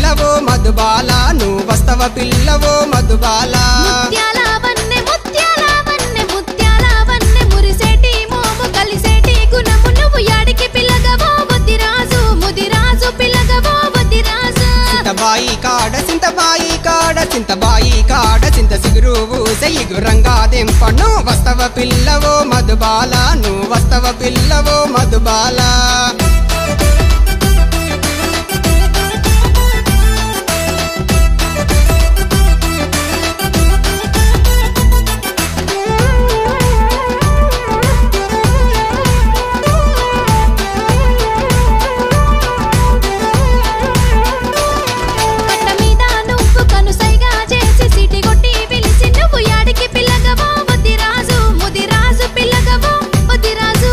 పిల్లవో మధుబాల నువ్వు వస్తవ పిల్లవో మధుబాల ముత్యాల వన్నె ముత్యాల వన్నె మురిసేటి మోము కలిసేటి గుణము నువ్వు యాడికి పిల్లగవో ముదిరాజు పిల్లగవో ముదిరాజు సింతబాయి కాడ సింత సిగురువు సైగురంగా దెంపను వస్తవ పిల్లవో మధుబాల నువ్వు వస్తవ పిల్లవో మధుబాల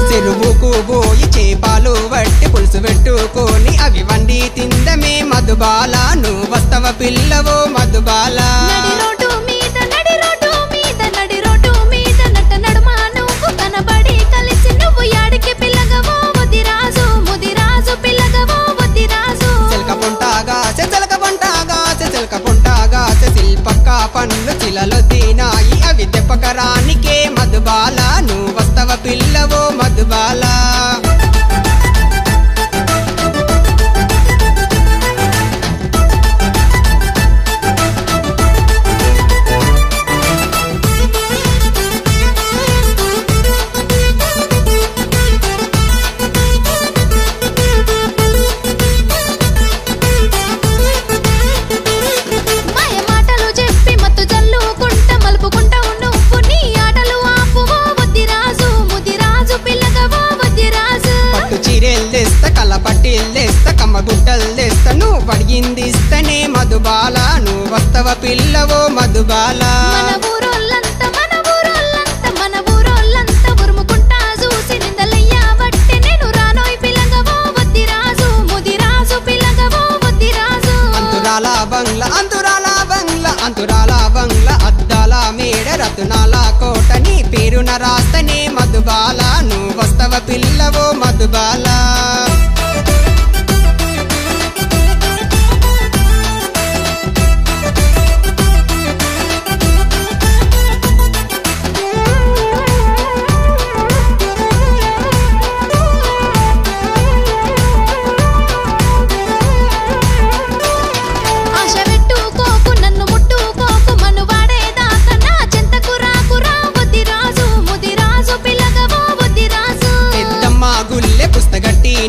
చెరువుకు పోయి చేపాలు వట్టి పులుసు పెట్టుకొని అవి వండి తిందమే మధుబాల నువ్వు వస్తవ పిల్లవో మధుబాల నడి రోడ్డు మీద నట్ట నడుమ నువ్వు కనబడి కలిసి నువ్వు యాడికి పిల్లగవో ముదిరాజు పిల్లగవో ముదిరాజు చిలక పొంటాగా శిల్పక్క పండ్లు చిలలో తినాయి అవి తెప్పకరానికే మధుబాల నువ్వు వస్తవ పిల్లవో మధుబాల పట్టిల్లేస్తా కమ్మ గుట్టల్లేస్తా నువ్వు అడిగిందిస్తనే మధుబాల నువ్వు వస్తవ పిల్లవో మధుబాల మన ఊరోళ్ళంతా ఉరుముకుంటా చూసి నిందలయ్యా బట్టి నేను రానోయ్ పిల్లగవో ముదిరాజు పిల్లగవో ముదిరాజు అంతురాల బంగ్లా అద్దాల మేడ రతునాల కోట నీ పేరున రాస్తనే మధుబాల నువ్వు వస్తవ పిల్లవో మధుబాల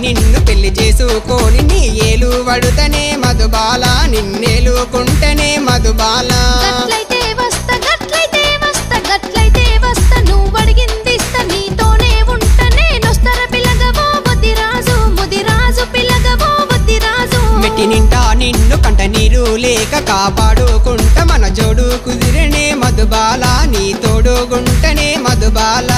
నిన్ను పెళ్లి చేసుకొని నీ ఏలు వడుతనే మధుబాల నిన్నేలుకుంటనే మధుబాల గట్లయితే వస్తా నువ్వు అడిగిందిస్తా నీతోనే ఉంట నేనొస్తర పిల్లగవో ముదిరాజు పిల్లగవో ముదిరాజు మెట్టి నింటా నిన్ను కంట నీరు లేక కాపాడుకుంట మన జోడు కుదిరనే మధుబాల నీ తోడుగుంటనే మధుబాల